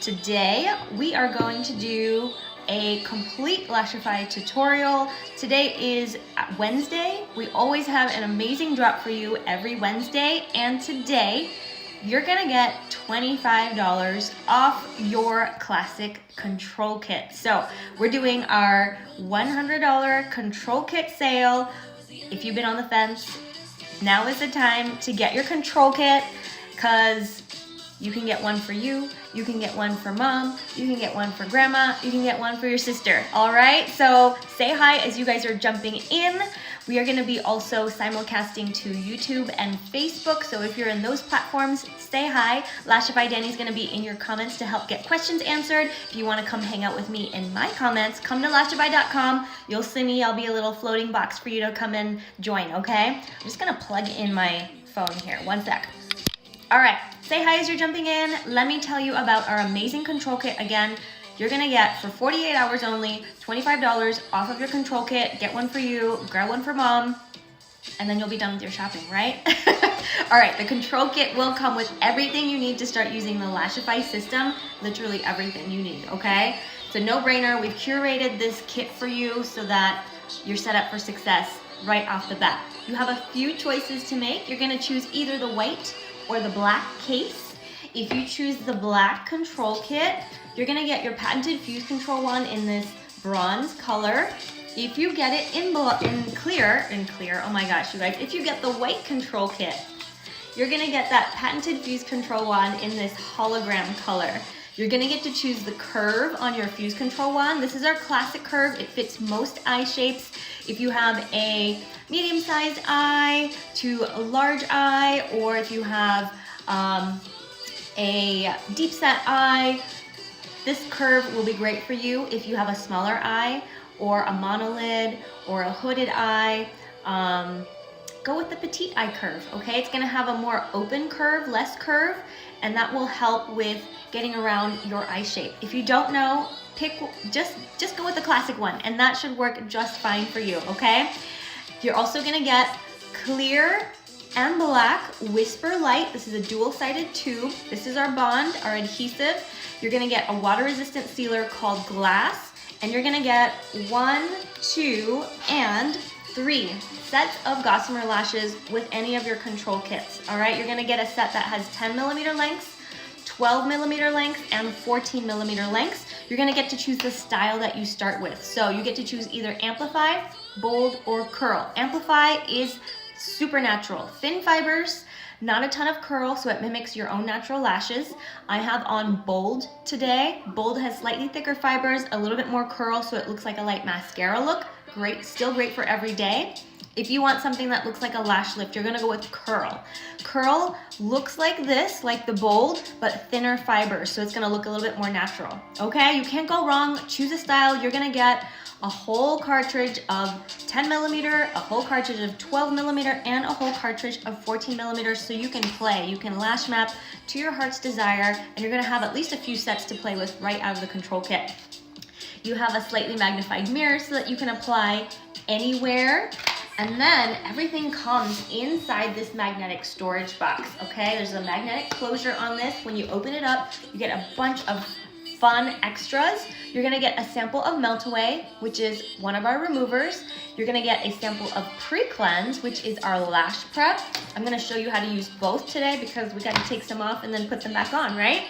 Today we are going to do a complete Lashify tutorial. Today is Wednesday. We always have an amazing drop for you every Wednesday, and today you're gonna get $25 off your classic control kit. So we're doing our $100 control kit sale. If you've been on the fence, now is the time to get your control kit, because you can get one for you, you can get one for mom, you can get one for grandma, you can get one for your sister. All right, so say hi as you guys are jumping in. We are gonna be also simulcasting to YouTube and Facebook, so if you're in those platforms, say hi. Lashify Danny's gonna be in your comments to help get questions answered. If you wanna come hang out with me in my comments, come to lashify.com. You'll see me, I'll be a little floating box for you to come and join, okay? I'm just gonna plug in my phone here, one sec. All right, say hi as you're jumping in. Let me tell you about our amazing control kit again. You're gonna get, for 48 hours only, $25 off of your control kit. Get one for you, grab one for mom, and then you'll be done with your shopping, right? All right, the control kit will come with everything you need to start using the Lashify system, literally everything you need, okay? It's a no-brainer. We've curated this kit for you so that you're set up for success right off the bat. You have a few choices to make. You're gonna choose either the white or the black case. If you choose the black control kit, you're gonna get your patented fuse control wand in this bronze color. If you get it in clear, oh my gosh, you guys, if you get the white control kit, you're gonna get that patented fuse control wand in this hologram color. You're gonna get to choose the curve on your fuse control wand. This is our classic curve. It fits most eye shapes. If you have a medium-sized eye to a large eye, or if you have a deep-set eye, this curve will be great for you. If you have a smaller eye, or a monolid, or a hooded eye, go with the petite eye curve, okay? It's gonna have a more open curve, less curve, and that will help with getting around your eye shape. If you don't know, just go with the classic one, and that should work just fine for you, okay? You're also gonna get clear and black Whisper Light. This is a dual-sided tube. This is our bond, our adhesive. You're gonna get a water-resistant sealer called Glass, and you're gonna get 1, 2, and 3 sets of Gossamer lashes with any of your control kits, all right? You're gonna get a set that has 10mm lengths, 12mm lengths, and 14mm lengths. You're gonna get to choose the style that you start with. So you get to choose either Amplify, Bold, or Curl. Amplify is super natural, thin fibers, not a ton of curl, so it mimics your own natural lashes. I have on Bold today. Bold has slightly thicker fibers, a little bit more curl, so it looks like a light mascara look. Great, still great for every day. If you want something that looks like a lash lift, you're gonna go with Curl. Curl looks like this, like the Bold, but thinner fibers, so it's gonna look a little bit more natural, okay? You can't go wrong. Choose a style. You're gonna get a whole cartridge of 10mm, a whole cartridge of 12mm, and a whole cartridge of 14mm, so you can play. You can lash map to your heart's desire, and you're gonna have at least a few sets to play with right out of the control kit. You have a slightly magnified mirror so that you can apply anywhere. And then everything comes inside this magnetic storage box, okay? There's a magnetic closure on this. When you open it up, you get a bunch of fun extras. You're gonna get a sample of Melt Away, which is one of our removers. You're gonna get a sample of Pre-Cleanse, which is our lash prep. I'm gonna show you how to use both today because we gotta take some off and then put them back on, right?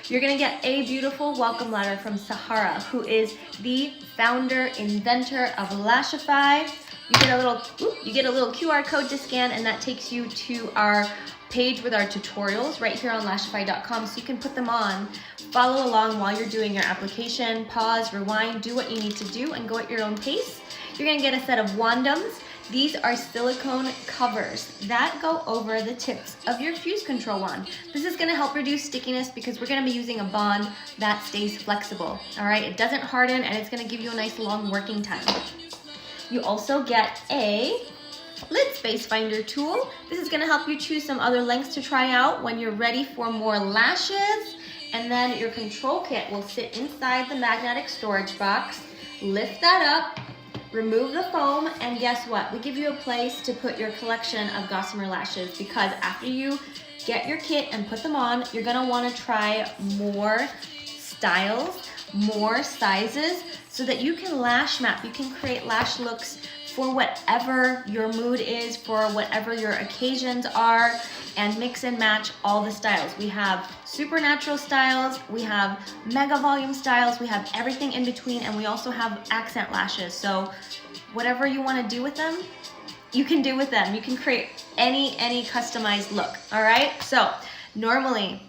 You're gonna get a beautiful welcome letter from Sahara, who is the founder, inventor of Lashify. You get a little QR code to scan, and that takes you to our page with our tutorials right here on lashify.com, so you can put them on, follow along while you're doing your application, pause, rewind, do what you need to do, and go at your own pace. You're gonna get a set of Wandoms. These are silicone covers that go over the tips of your fuse control wand. This is gonna help reduce stickiness because we're gonna be using a bond that stays flexible, all right? It doesn't harden, and it's gonna give you a nice long working time. You also get a lid space finder tool. This is gonna help you choose some other lengths to try out when you're ready for more lashes. And then your control kit will sit inside the magnetic storage box. Lift that up, remove the foam, and guess what? We give you a place to put your collection of Gossamer lashes, because after you get your kit and put them on, you're gonna wanna try more styles, more sizes, so that you can lash map, you can create lash looks for whatever your mood is, for whatever your occasions are, and mix and match all the styles. We have super natural styles, we have mega volume styles, we have everything in between, and we also have accent lashes. So whatever you want to do with them, you can do with them. You can create any customized look, all right? So normally,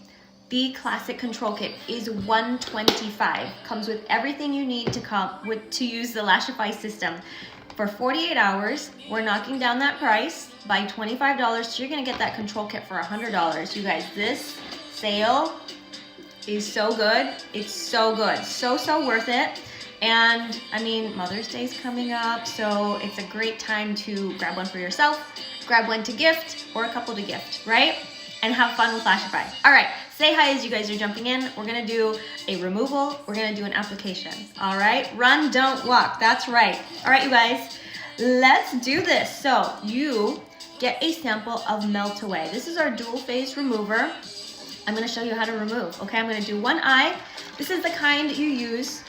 the Classic Control Kit is $125. Comes with everything you need to use the Lashify system. For 48 hours, we're knocking down that price by $25, so you're gonna get that control kit for $100. You guys, this sale is so good. It's so good, so worth it. And I mean, Mother's Day's coming up, so it's a great time to grab one for yourself, grab one to gift, or a couple to gift, right? And have fun with Lashify. All right, say hi as you guys are jumping in. We're gonna do a removal, we're gonna do an application. All right, run, don't walk, that's right. All right, you guys, let's do this. So you get a sample of Melt Away. This is our dual phase remover. I'm gonna show you how to remove, okay? I'm gonna do one eye. This is the kind you use.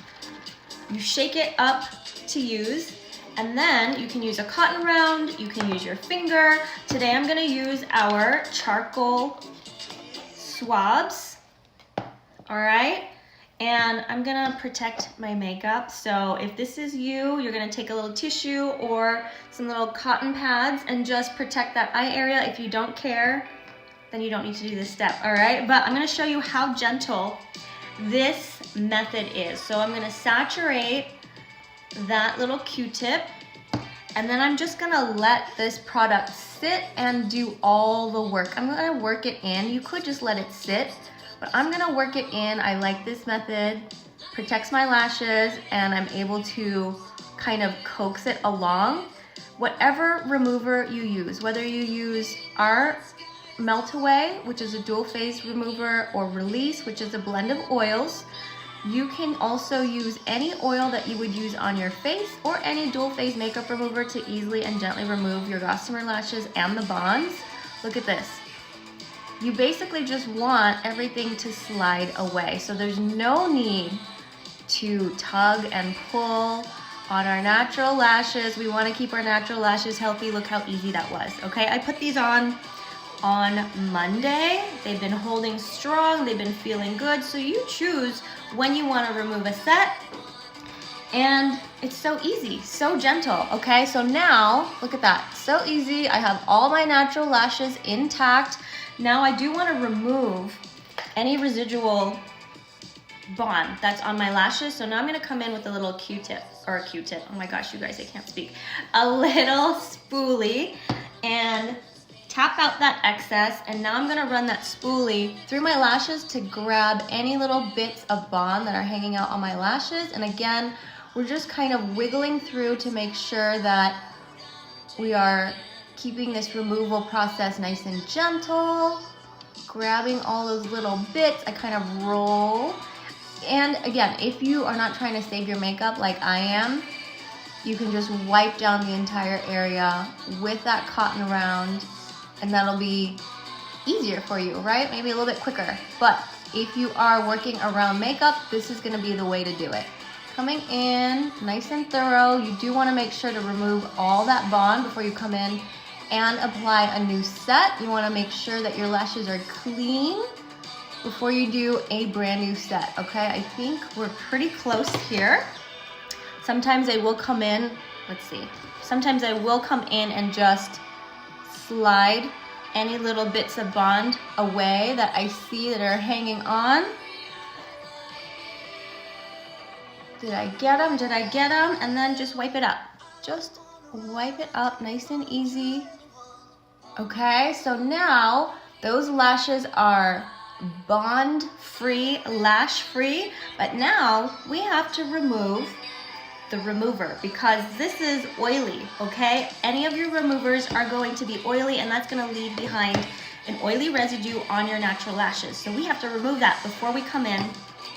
You shake it up to use, and then you can use a cotton round, you can use your finger. Today I'm gonna use our charcoal swabs, all right? And I'm gonna protect my makeup. So if this is you, you're gonna take a little tissue or some little cotton pads and just protect that eye area. If you don't care, then you don't need to do this step, all right? But I'm gonna show you how gentle this method is. So I'm gonna saturate that little Q-tip, and then I'm just gonna let this product sit and do all the work. I'm gonna work it in. You could just let it sit, but I'm gonna work it in. I like this method, protects my lashes, and I'm able to kind of coax it along. Whatever remover you use, whether you use our Melt Away, which is a dual phase remover, or Release, which is a blend of oils. You can also use any oil that you would use on your face, or any dual phase makeup remover to easily and gently remove your Gossamer lashes and the bonds. Look at this. You basically just want everything to slide away. So there's no need to tug and pull on our natural lashes. We want to keep our natural lashes healthy. Look how easy that was, okay? I put these on Monday. They've been holding strong, they've been feeling good. So you choose when you want to remove a set, and it's so easy, so gentle, okay? So now, look at that, so easy. I have all my natural lashes intact. Now I do want to remove any residual bond that's on my lashes. So now I'm going to come in with a little Q-tip, oh my gosh, you guys, I can't speak. A little spoolie, and tap out that excess, and now I'm gonna run that spoolie through my lashes to grab any little bits of bond that are hanging out on my lashes. And again, we're just kind of wiggling through to make sure that we are keeping this removal process nice and gentle, grabbing all those little bits. I kind of roll. And again, if you are not trying to save your makeup like I am, you can just wipe down the entire area with that cotton round, and that'll be easier for you, right? Maybe a little bit quicker. But if you are working around makeup, this is gonna be the way to do it. Coming in nice and thorough. You do wanna make sure to remove all that bond before you come in and apply a new set. You wanna make sure that your lashes are clean before you do a brand new set, okay? I think we're pretty close here. Sometimes I will come in, let's see. Sometimes I will come in and just slide any little bits of bond away that I see that are hanging on. Did I get them? Did I get them? And then just wipe it up. Just wipe it up nice and easy. Okay, so now those lashes are bond-free, lash-free, but now we have to remove the remover because this is oily, okay? Any of your removers are going to be oily, and that's gonna leave behind an oily residue on your natural lashes. So we have to remove that before we come in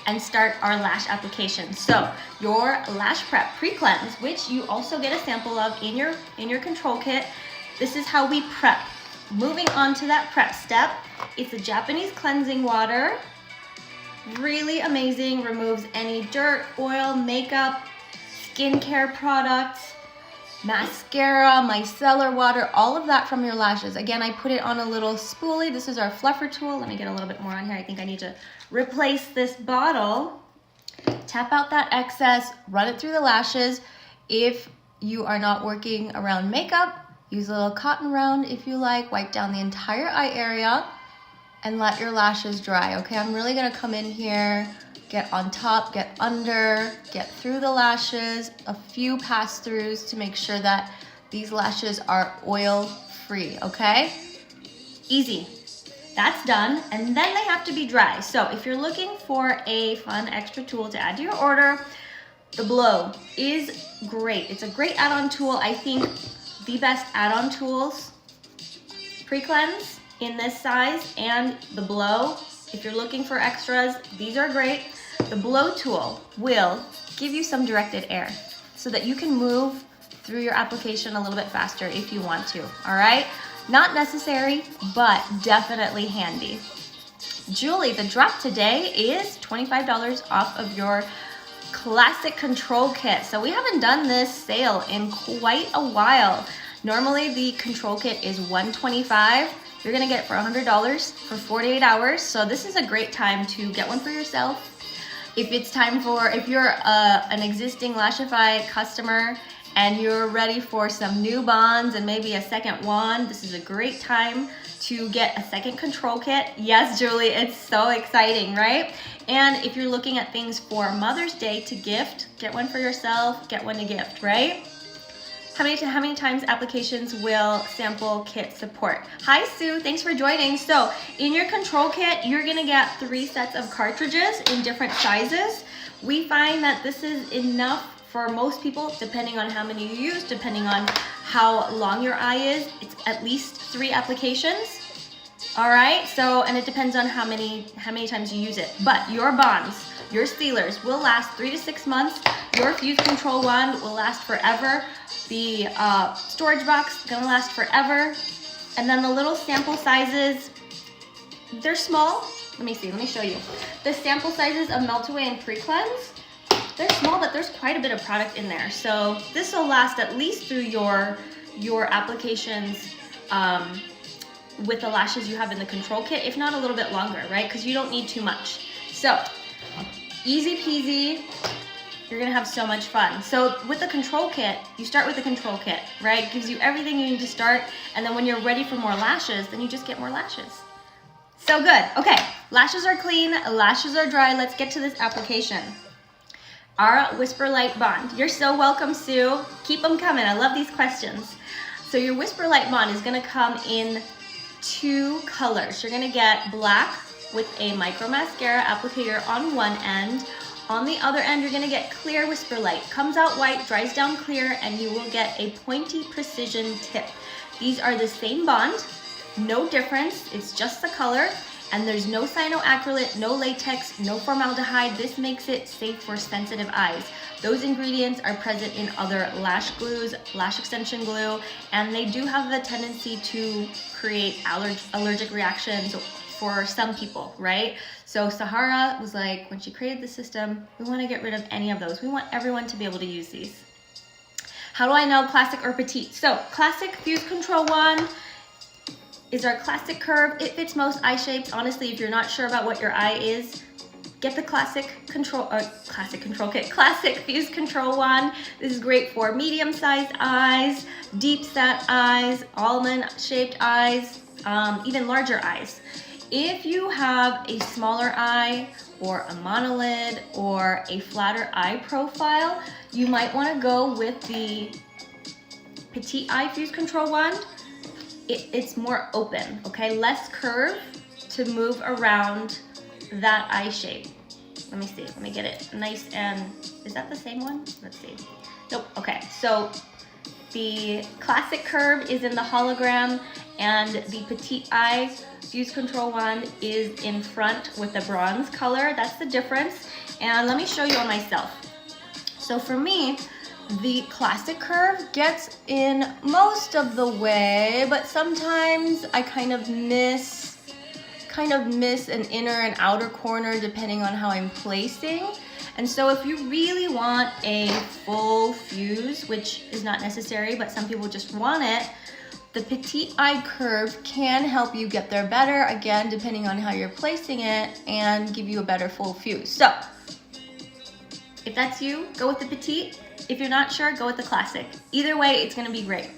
and start our lash application. So your lash prep pre-cleanse, which you also get a sample of in your control kit, this is how we prep. Moving on to that prep step, it's a Japanese cleansing water, Really amazing, removes any dirt, oil, makeup, skincare products, mascara, micellar water, all of that from your lashes. Again, I put it on a little spoolie. This is our fluffer tool. Let me get a little bit more on here. I think I need to replace this bottle. Tap out that excess, run it through the lashes. If you are not working around makeup, use a little cotton round if you like. Wipe down the entire eye area and let your lashes dry, okay? I'm really gonna come in here, get on top, get under, get through the lashes, a few pass-throughs to make sure that these lashes are oil-free, okay? Easy. That's done, and then they have to be dry. So if you're looking for a fun extra tool to add to your order, the Blow is great. It's a great add-on tool. I think the best add-on tools, pre-cleanse in this size and the Blow. If you're looking for extras, these are great. The Blow tool will give you some directed air so that you can move through your application a little bit faster if you want to, all right? Not necessary, but definitely handy. Julie, the drop today is $25 off of your Classic Control Kit. So we haven't done this sale in quite a while. Normally the Control Kit is $125. You're gonna get it for $100 for 48 hours. So this is a great time to get one for yourself. If you're an existing Lashify customer and you're ready for some new bonds and maybe a second wand, this is a great time to get a second control kit. Yes, Julie, it's so exciting, right? And if you're looking at things for Mother's Day to gift, get one for yourself, get one to gift, right? How many times applications will sample kit support? Hi, Sue, thanks for joining. So in your control kit, you're gonna get 3 sets of cartridges in different sizes. We find that this is enough for most people, depending on how many you use, depending on how long your eye is. It's at least 3 applications. All right, so, and it depends on how many times you use it. But your bonds, your sealers will last 3 to 6 months. Your fuse control wand will last forever. The storage box is gonna last forever. And then the little sample sizes, they're small. Let me show you. The sample sizes of Melt Away and Pre-Cleanse, they're small, but there's quite a bit of product in there. So this will last at least through your applications with the lashes you have in the control kit, if not a little bit longer, right? Because you don't need too much. So easy peasy. You're gonna have so much fun. So with the control kit, you start with the control kit, right? It gives you everything you need to start, and then when you're ready for more lashes, then you just get more lashes. So good. Okay, lashes are clean, lashes are dry. Let's get to this application. Our Whisper Light Bond. You're so welcome, Sue. Keep them coming. I love these questions. So your Whisper Light Bond is gonna come in 2 colors. You're gonna get black with a micro mascara applicator on one end. On the other end, you're gonna get clear Whisper Light. Comes out white, dries down clear, and you will get a pointy precision tip. These are the same bond, no difference, it's just the color, and there's no cyanoacrylate, no latex, no formaldehyde. This makes it safe for sensitive eyes. Those ingredients are present in other lash glues, lash extension glue, and they do have the tendency to create allergic reactions for some people, right? So Sahara was like, when she created the system, we want to get rid of any of those. We want everyone to be able to use these. How do I know classic or petite? So classic fuse control wand is our classic curve. It fits most eye shapes. Honestly, if you're not sure about what your eye is, get the classic fuse control wand. This is great for medium-sized eyes, deep-set eyes, almond-shaped eyes, even larger eyes. If you have a smaller eye or a monolid or a flatter eye profile, you might want to go with the petite eye fuse control wand. It's more open, okay? Less curve to move around that eye shape. Let me see, let me get it nice and, is that the same one? Let's see. Nope, okay, so the classic curve is in the hologram and the petite eye fuse control wand is in front with the bronze color. That's the difference. And let me show you on myself. So for me, the classic curve gets in most of the way, but sometimes I kind of miss kind of miss an inner and outer corner depending on how I'm placing. And so if you really want a full fuse, which is not necessary, but some people just want it, the petite eye curve can help you get there better, again, depending on how you're placing it, and give you a better full fuse. So if that's you, go with the petite. If you're not sure, go with the classic. Either way, it's gonna be great.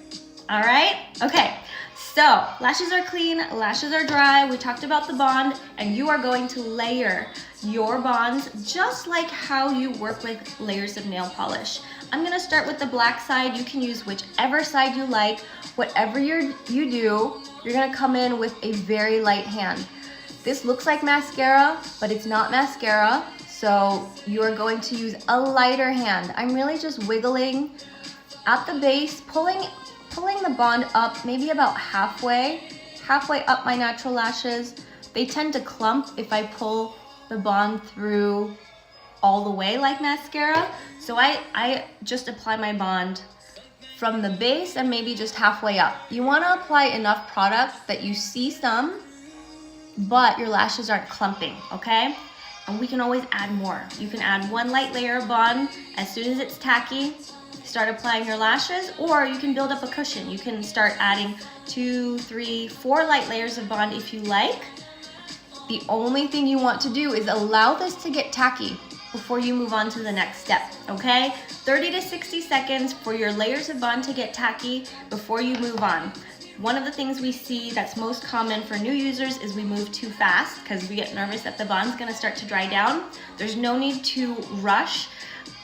All right? Okay, so lashes are clean, lashes are dry. We talked about the bond, and you are going to layer your bonds just like how you work with layers of nail polish. I'm gonna start with the black side. You can use whichever side you like. Whatever you do, you're gonna come in with a very light hand. This looks like mascara, but it's not mascara, so you're going to use a lighter hand. I'm really just wiggling at the base, pulling the bond up maybe about halfway up my natural lashes. They tend to clump if I pull the bond through all the way like mascara. So I just apply my bond from the base and maybe just halfway up. You wanna apply enough product that you see some, but your lashes aren't clumping, okay? And we can always add more. You can add one light layer of bond as soon as it's tacky, start applying your lashes, or you can build up a cushion. You can start adding 2, 3, 4 light layers of bond if you like. The only thing you want to do is allow this to get tacky before you move on to the next step, okay? 30 to 60 seconds for your layers of bond to get tacky before you move on. One of the things we see that's most common for new users is we move too fast because we get nervous that the bond's gonna start to dry down. There's no need to rush.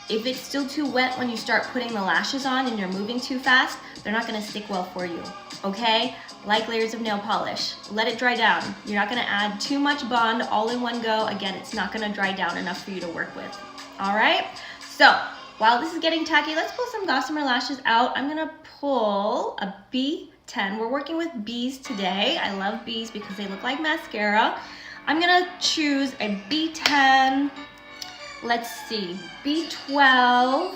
If it's still too wet when you start putting the lashes on and you're moving too fast, they're not gonna stick well for you, okay? Like layers of nail polish, let it dry down. You're not gonna add too much bond all in one go. Again, it's not gonna dry down enough for you to work with, all right? So while this is getting tacky, let's pull some Gossamer lashes out. I'm gonna pull a B10. We're working with Bs today. I love Bs because they look like mascara. I'm gonna choose a B10, let's see, B12.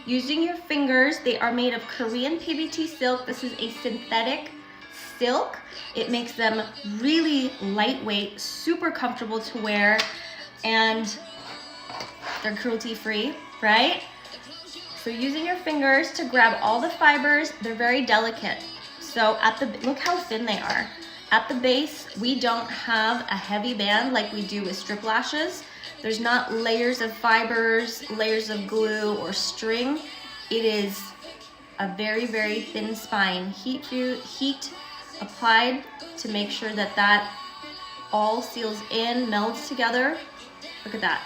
Using your fingers, they are made of Korean PBT silk. This is a synthetic silk. It makes them really lightweight, super comfortable to wear, and they're cruelty-free, right? So using your fingers to grab all the fibers, they're very delicate. So look how thin they are. At the base, we don't have a heavy band like we do with strip lashes. There's not layers of fibers, layers of glue or string. It is a very, very thin spine. Heat applied to make sure that that all seals in, melds together. Look at that.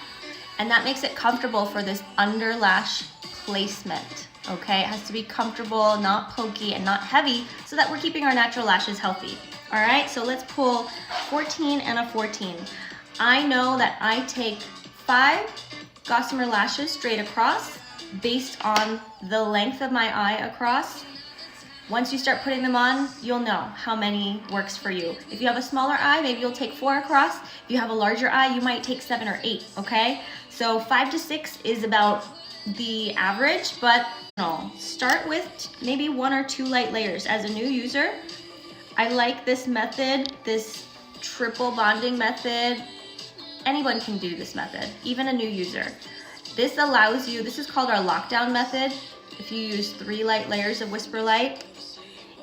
And that makes it comfortable for this under lash placement, okay? It has to be comfortable, not pokey, and not heavy, so that we're keeping our natural lashes healthy. All right, so let's pull 14 and a 14. I know that I take 5 Gossamer lashes straight across based on the length of my eye across. Once you start putting them on, you'll know how many works for you. If you have a smaller eye, maybe you'll take 4 across. If you have a larger eye, you might take 7 or 8, okay? So 5 to 6 is about the average, but no. Start with maybe 1 or 2 light layers. As a new user, I like this method, this triple bonding method. Anyone can do this method, even a new user. This allows you, this is called our lockdown method. If you use 3 light layers of Whisper Light,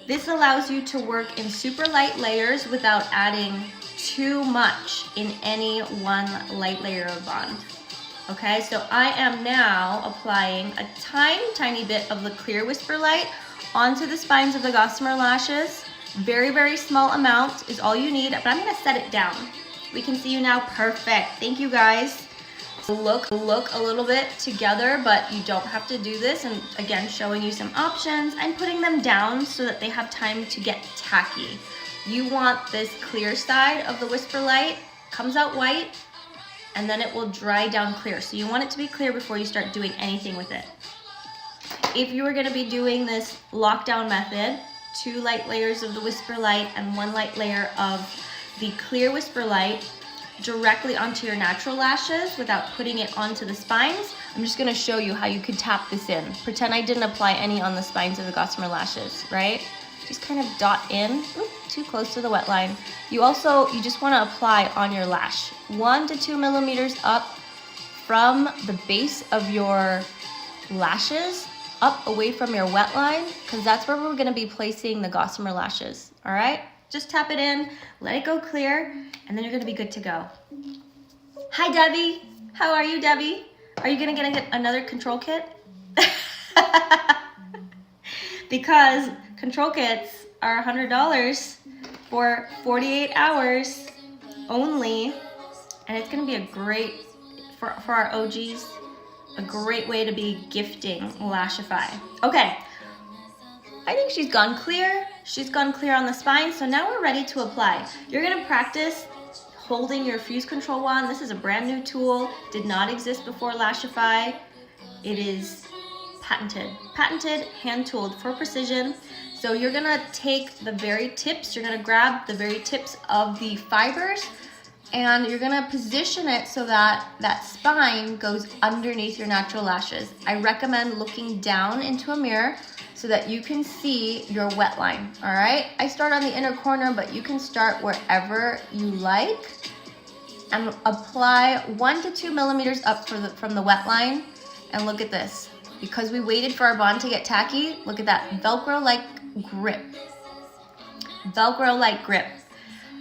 this allows you to work in super light layers without adding too much in any one light layer of bond. Okay, so I am now applying a tiny bit of the clear Whisper Light onto the spines of the Gossamer lashes. Very, very small amount is all you need, but I'm gonna set it down. We can see you now, perfect. Thank you guys. Look a little bit together, but you don't have to do this. And again, showing you some options. I'm putting them down so that they have time to get tacky. You want this clear side of the Whisper Light, comes out white, and then it will dry down clear. So you want it to be clear before you start doing anything with it. If you were gonna be doing this lockdown method, 2 light layers of the Whisper Light and 1 light layer of the clear Whisper Light directly onto your natural lashes without putting it onto the spines, I'm just gonna show you how you could tap this in. Pretend I didn't apply any on the spines of the Gossamer lashes, right? just kind of dot in. Oop, too close to the wet line. You just want to apply on your lash 1 to 2 millimeters up from the base of your lashes, up away from your wet line, because that's where we're going to be placing the Gossamer lashes. All right, just tap it in, let it go clear, and then you're going to be good to go. Hi Debbie, how are you, Debbie? Are you going to get another control kit? Because control kits are $100 for 48 hours only, and it's going to be a great, for our OGs, a great way to be gifting Lashify. Okay, I think she's gone clear. She's gone clear on the spine, so now we're ready to apply. You're going to practice holding your fuse control wand. This is a brand new tool, did not exist before Lashify. It is patented, hand-tooled for precision. So you're gonna take the very tips, you're gonna grab the very tips of the fibers, and you're gonna position it so that that spine goes underneath your natural lashes. I recommend looking down into a mirror so that you can see your wet line, all right? I start on the inner corner, but you can start wherever you like, and apply 1 to 2 millimeters up from the wet line. And look at this. Because we waited for our bond to get tacky, look at that Velcro-like grip. Velcro-like grip.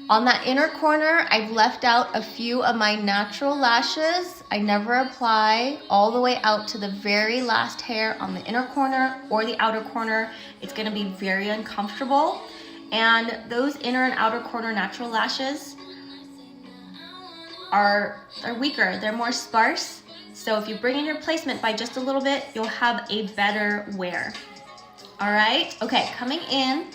On that inner corner, I've left out a few of my natural lashes. I never apply all the way out to the very last hair on the inner corner or the outer corner. It's gonna be very uncomfortable. And those inner and outer corner natural lashes are weaker, they're more sparse. So if you bring in your placement by just a little bit, you'll have a better wear. All right, okay, coming in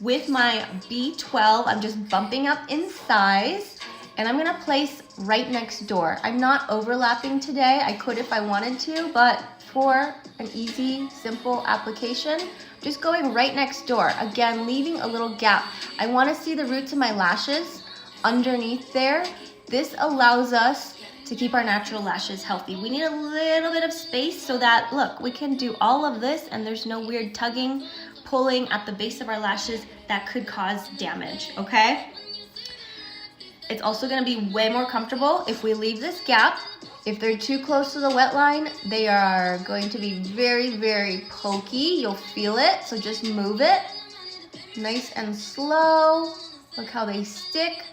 with my B12, I'm just bumping up in size, and I'm gonna place right next door. I'm not overlapping today. I could if I wanted to, but for an easy, simple application, just going right next door. Again, leaving a little gap. I wanna see the roots of my lashes underneath there. This allows us to keep our natural lashes healthy. We need a little bit of space so that, look, we can do all of this and there's no weird tugging, pulling at the base of our lashes that could cause damage, okay? It's also gonna be way more comfortable if we leave this gap. If they're too close to the wet line, they are going to be very, very pokey. You'll feel it, so just move it. Nice and slow. Look how they stick.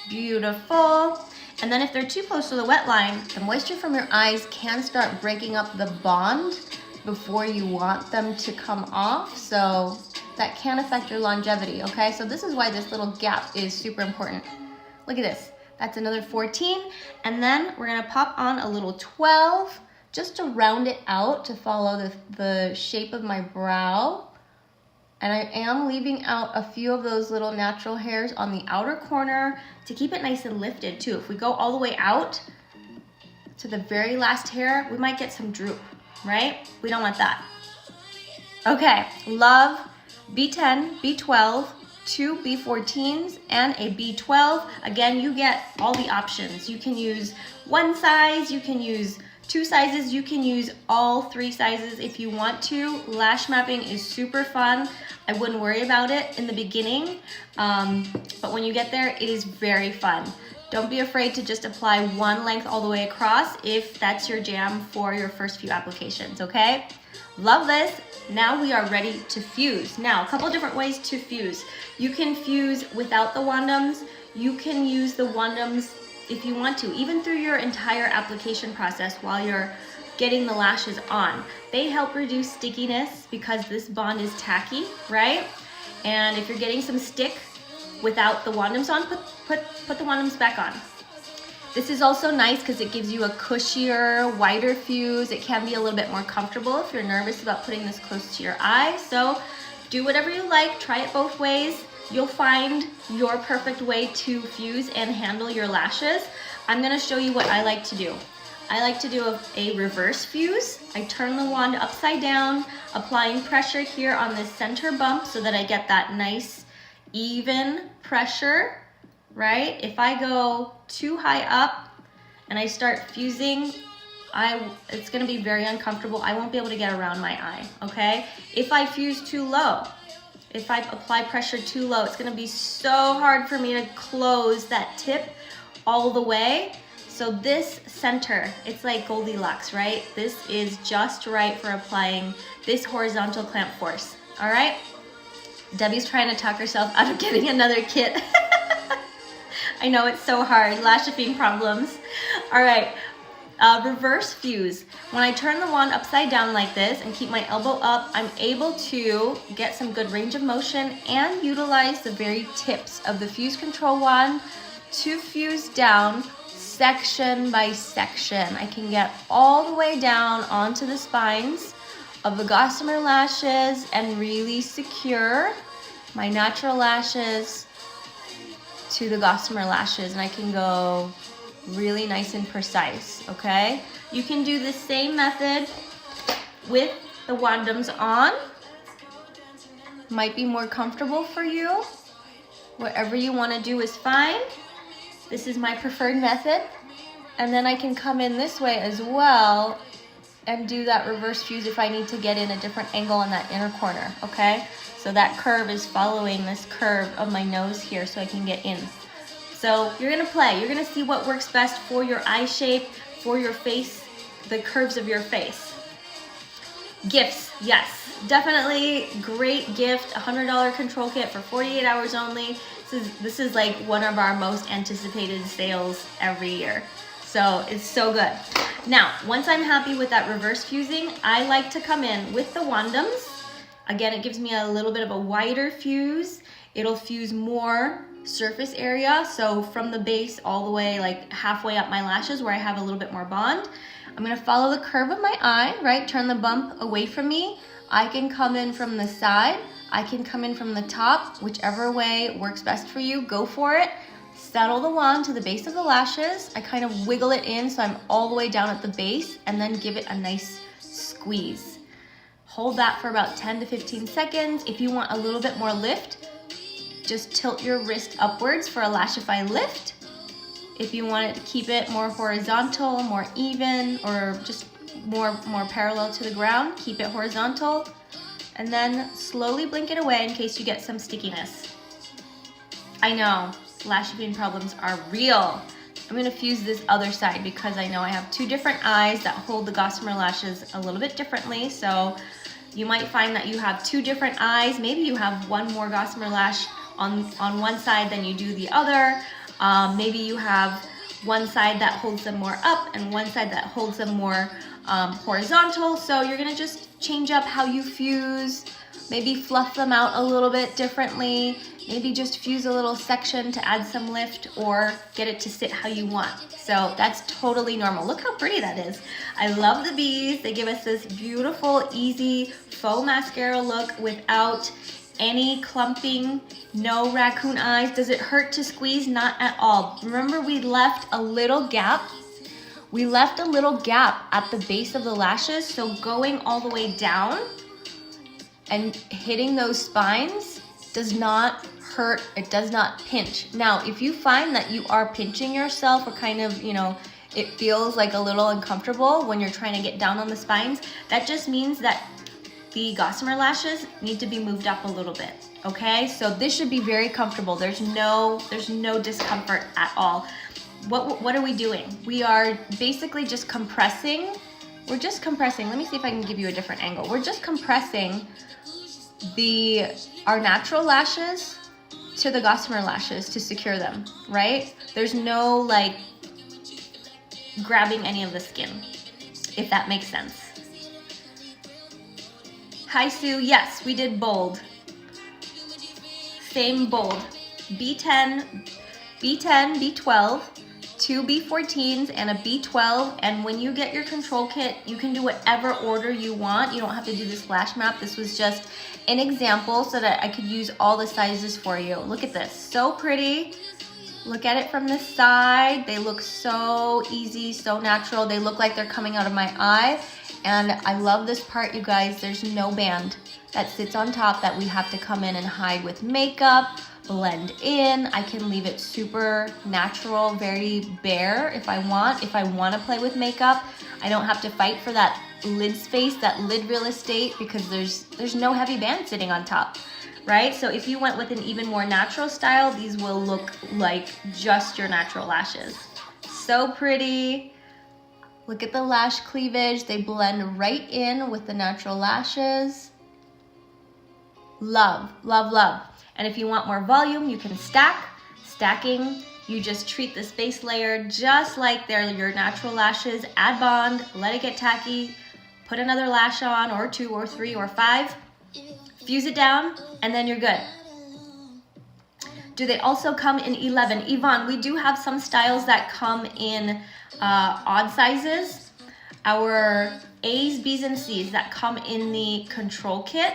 Beautiful. And then if they're too close to the wet line, the moisture from your eyes can start breaking up the bond before you want them to come off. So that can affect your longevity, okay? So this is why this little gap is super important. Look at this. That's another 14. And then we're gonna pop on a little 12 just to round it out to follow the shape of my brow. And I am leaving out a few of those little natural hairs on the outer corner to keep it nice and lifted too. If we go all the way out to the very last hair, we might get some droop, right? We don't want that. Okay, love B10, B12, 2 B14s, and a B12. Again, you get all the options. You can use one size, you can use 2 sizes, you can use all 3 sizes if you want to. Lash mapping is super fun. I wouldn't worry about it in the beginning, but when you get there, it is very fun. Don't be afraid to just apply one length all the way across if that's your jam for your first few applications, okay? Love this. Now we are ready to fuse. Now, a couple different ways to fuse. You can fuse without the Wandoms. You can use the Wandoms if you want to, even through your entire application process while you're getting the lashes on. They help reduce stickiness because this bond is tacky, right? And if you're getting some stick without the Wandoms on, put the Wandoms back on. This is also nice because it gives you a cushier, wider fuse. It can be a little bit more comfortable if you're nervous about putting this close to your eye. So do whatever you like, try it both ways. You'll find your perfect way to fuse and handle your lashes. I'm gonna show you what I like to do. I like to do a reverse fuse. I turn the wand upside down, applying pressure here on this center bump so that I get that nice, even pressure, right? If I go too high up and I start fusing, it's gonna be very uncomfortable. I won't be able to get around my eye, okay? If I fuse too low, If I apply pressure too low, it's gonna be so hard for me to close that tip all the way. So this center, it's like Goldilocks, right? This is just right for applying this horizontal clamp force, all right? Debbie's trying to talk herself out of getting another kit. I know it's so hard, Lashify problems. All right, reverse fuse. When I turn the wand upside down like this and keep my elbow up, I'm able to get some good range of motion and utilize the very tips of the fuse control wand to fuse down section by section. I can get all the way down onto the spines of the Gossamer lashes and really secure my natural lashes to the Gossamer lashes, and I can go really nice and precise, okay? You can do the same method with the Wandoms on. Might be more comfortable for you. Whatever you want to do is fine. This is my preferred method. And then I can come in this way as well and do that reverse fuse if I need to get in a different angle in that inner corner, okay? So that curve is following this curve of my nose here so I can get in. So you're gonna play. You're gonna see what works best for your eye shape, for your face, the curves of your face. Gifts, yes, definitely great gift. $100 control kit for 48 hours only. This is like one of our most anticipated sales every year. So it's so good. Now, once I'm happy with that reverse fusing, I like to come in with the Wandoms. Again, it gives me a little bit of a wider fuse. It'll fuse more surface area. So from the base all the way like halfway up my lashes where I have a little bit more bond. I'm gonna follow the curve of my eye, right? Turn the bump away from me. I can come in from the side. I can come in from the top, whichever way works best for you, go for it. Settle the wand to the base of the lashes. I kind of wiggle it in so I'm all the way down at the base and then give it a nice squeeze. Hold that for about 10 to 15 seconds. If you want a little bit more lift, just tilt your wrist upwards for a Lashify lift. If you want it to keep it more horizontal, more even, or just more parallel to the ground, keep it horizontal. And then slowly blink it away in case you get some stickiness. I know, Lashify problems are real. I'm gonna fuse this other side because I know I have two different eyes that hold the Gossamer lashes a little bit differently. So you might find that you have two different eyes. Maybe you have one more Gossamer lash on one side than you do the other. Maybe you have one side that holds them more up and one side that holds them more horizontal. So you're gonna just change up how you fuse, maybe fluff them out a little bit differently, maybe just fuse a little section to add some lift or get it to sit how you want. So that's totally normal. Look how pretty that is. I love the bees. They give us this beautiful, easy faux mascara look without any clumping, no raccoon eyes. Does it hurt to squeeze? Not at all. Remember, we left a little gap. We left a little gap at the base of the lashes, so going all the way down and hitting those spines does not hurt, it does not pinch. Now, if you find that you are pinching yourself or kind of, you know, it feels like a little uncomfortable when you're trying to get down on the spines, that just means that the Gossamer lashes need to be moved up a little bit, okay? So this should be very comfortable. There's no discomfort at all. What are we doing? We are basically just compressing. We're just compressing. Let me see if I can give you a different angle. We're just compressing our natural lashes to the Gossamer lashes to secure them, right? There's no like grabbing any of the skin, if that makes sense. Hi Sue, yes, we did bold. Same bold. B10, B12, two B14s and a B12, and when you get your control kit, you can do whatever order you want. You don't have to do this flash map. This was just an example so that I could use all the sizes for you. Look at this, so pretty. Look at it from the side. They look so easy, so natural. They look like they're coming out of my eye. And I love this part, you guys. There's no band that sits on top that we have to come in and hide with makeup, blend in. I can leave it super natural, very bare if I want. If I want to play with makeup, I don't have to fight for that lid space, that lid real estate, because there's no heavy band sitting on top. right? So if you went with an even more natural style, these will look like just your natural lashes. So pretty. Look at the lash cleavage. They blend right in with the natural lashes. Love, love, love. And if you want more volume, you can stack. Stacking, you just treat this base layer just like they're your natural lashes. Add bond, let it get tacky, put another lash on, or 2 or 3 or 5. Fuse it down, and then you're good. Do they also come in 11? Yvonne, we do have some styles that come in odd sizes. Our A's, B's, and C's that come in the control kit,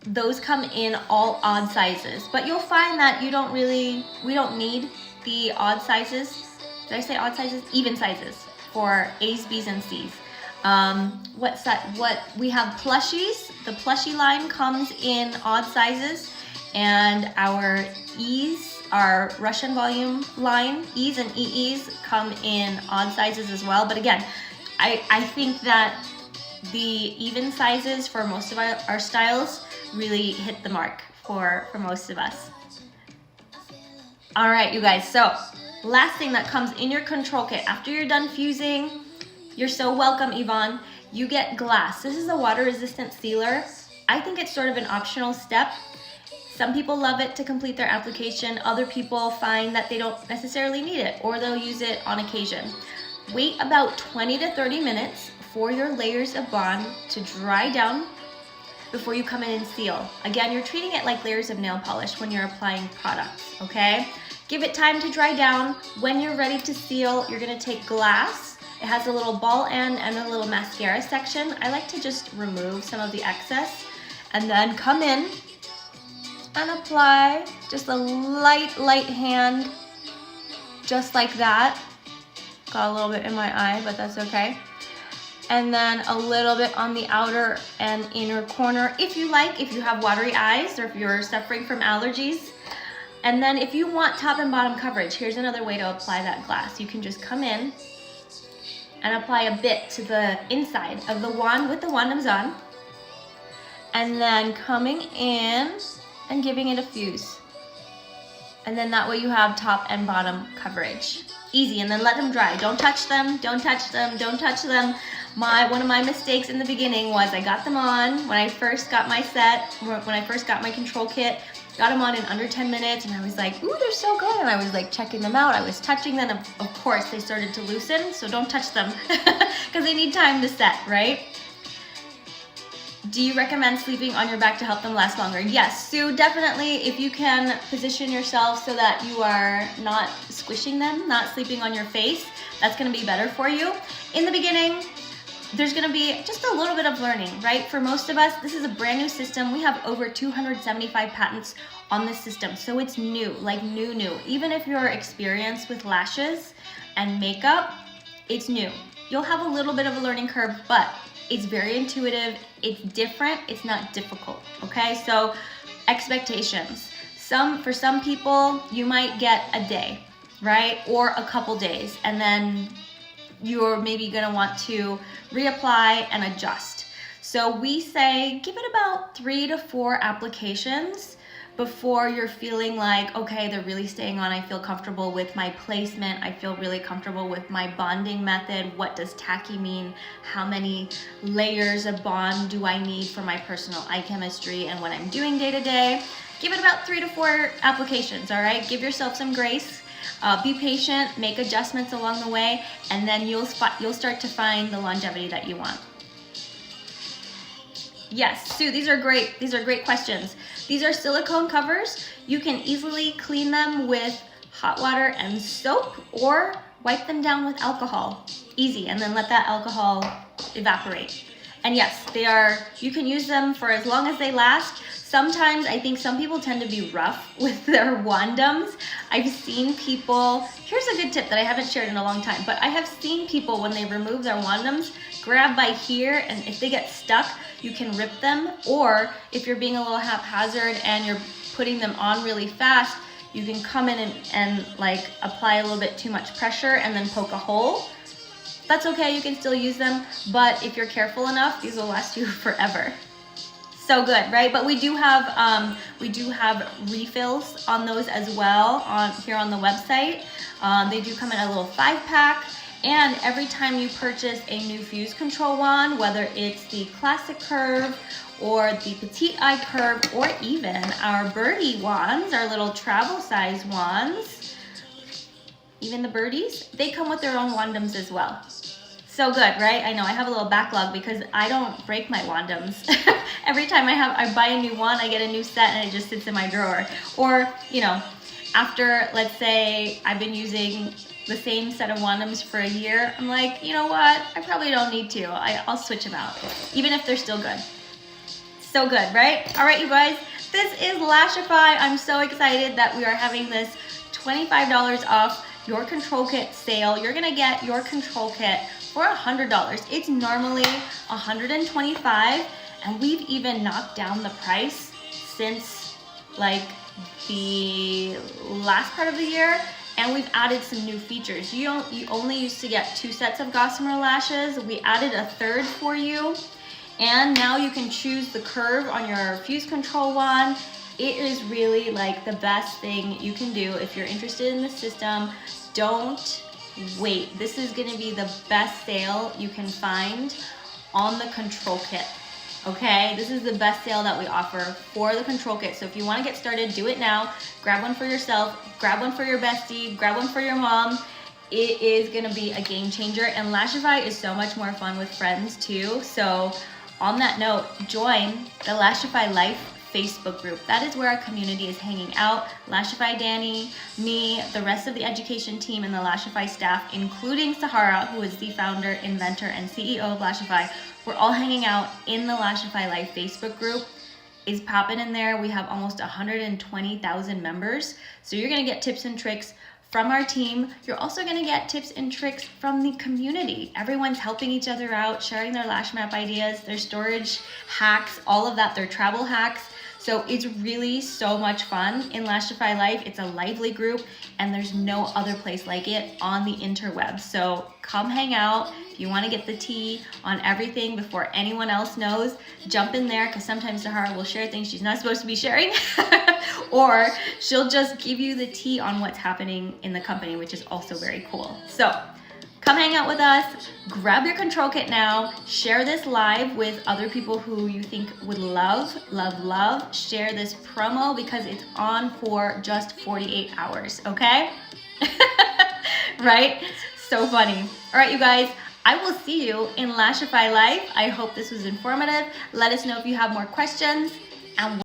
those come in all odd sizes. But you'll find that we don't need the odd sizes. Did I say odd sizes? Even sizes for A's, B's, and C's. We have plushies. The plushie line comes in odd sizes, and our E's, our Russian volume line, E's and EE's come in odd sizes as well. But again, I think that the even sizes for most of our styles really hit the mark for most of us. All right, you guys, so last thing that comes in your control kit after you're done fusing, you're so welcome, Yvonne, you get glass. This is a water resistant sealer. I think it's sort of an optional step. Some people love it to complete their application. Other people find that they don't necessarily need it, or they'll use it on occasion. Wait about 20 to 30 minutes for your layers of bond to dry down before you come in and seal. Again, you're treating it like layers of nail polish when you're applying products, okay? Give it time to dry down. When you're ready to seal, you're gonna take glass. It has a little ball end and a little mascara section. I like to just remove some of the excess and then come in and apply just a light hand, just like that. Got a little bit in my eye, but that's okay. And then a little bit on the outer and inner corner if you like, if you have watery eyes or if you're suffering from allergies. And then if you want top and bottom coverage, here's another way to apply that glass. You can just come in and apply a bit to the inside of the wand with the Wandoms on, and then coming in and giving it a fuse. And then that way you have top and bottom coverage. Easy, and then let them dry. Don't touch them, don't touch them, don't touch them. One of my mistakes in the beginning was I got them on when I first got my set, when I first got my control kit, got them on in under 10 minutes, and I was like, ooh, they're so good. And I was like checking them out. I was touching them. Of course, they started to loosen, so don't touch them because they need time to set, right? Do you recommend sleeping on your back to help them last longer? Yes, Sue, definitely. If you can position yourself so that you are not squishing them, not sleeping on your face, that's gonna be better for you. In the beginning, there's gonna be just a little bit of learning, right? For most of us, this is a brand new system. We have over 275 patents on this system, so it's new, like new. Even if you're experienced with lashes and makeup, it's new. You'll have a little bit of a learning curve, but it's very intuitive, it's different, it's not difficult, okay? So expectations. For some people, you might get a day, right? Or a couple days, and then you're maybe gonna want to reapply and adjust. So we say, give it about 3 to 4 applications before you're feeling like, okay, they're really staying on, I feel comfortable with my placement, I feel really comfortable with my bonding method, what does tacky mean, how many layers of bond do I need for my personal eye chemistry and what I'm doing day to day. Give it about 3 to 4 applications, all right? Give yourself some grace. Be patient, make adjustments along the way, and then you'll start to find the longevity that you want. Yes, Sue, these are great questions. These are silicone covers. You can easily clean them with hot water and soap, or wipe them down with alcohol. Easy, and then let that alcohol evaporate. And yes, you can use them for as long as they last. Sometimes I think some people tend to be rough with their Wandoms. I've seen people, here's a good tip that I haven't shared in a long time, but I have seen people when they remove their Wandoms, grab by here, and if they get stuck, you can rip them, or if you're being a little haphazard and you're putting them on really fast, you can come in and like apply a little bit too much pressure and then poke a hole. That's okay, you can still use them, but if you're careful enough, these will last you forever. So good, right? But we do have refills on those as well here on the website. They do come in a little 5-pack. And every time you purchase a new fuse control wand, whether it's the classic curve or the petite eye curve, or even our birdie wands, our little travel size wands, even the birdies, they come with their own Wandoms as well. So good, right? I know I have a little backlog because I don't break my Wandoms. Every time I buy a new wand, I get a new set and it just sits in my drawer. Or, you know, after, let's say I've been using the same set of Wandoms for a year, I'm like, you know what? I probably don't need to. I'll switch them out, even if they're still good. So good, right? All right, you guys, this is Lashify. I'm so excited that we are having this $25 off your control kit sale. You're gonna get your control kit for $100. It's normally $125, and we've even knocked down the price since like the last part of the year. And we've added some new features. You only used to get 2 sets of Gossamer lashes. We added a 3rd for you. And now you can choose the curve on your fuse control wand. It is really like the best thing you can do if you're interested in the system. Don't wait. This is gonna be the best sale you can find on the control kit. Okay, this is the best sale that we offer for the control kit. So if you want to get started, do it now. Grab one for yourself, grab one for your bestie, grab one for your mom. It is going to be a game changer, and Lashify is so much more fun with friends too. So on that note, join the Lashify Life Facebook group. That is where our community is hanging out. Lashify Danny, me, the rest of the education team, and the Lashify staff, including Sahara, who is the founder, inventor, and CEO of Lashify. We're all hanging out in the Lashify Life Facebook group. It's popping in there. We have almost 120,000 members. So you're gonna get tips and tricks from our team. You're also gonna get tips and tricks from the community. Everyone's helping each other out, sharing their lash map ideas, their storage hacks, all of that, their travel hacks. So it's really so much fun in Lashify Life. It's a lively group, and there's no other place like it on the interwebs. So come hang out. If you want to get the tea on everything before anyone else knows, jump in there, because sometimes Sahara will share things she's not supposed to be sharing, or she'll just give you the tea on what's happening in the company, which is also very cool. So come hang out with us, grab your control kit now, share this live with other people who you think would love. Share this promo because it's on for just 48 hours, okay? Right? So funny. All right, you guys, I will see you in Lashify Life. I hope this was informative. Let us know if you have more questions. And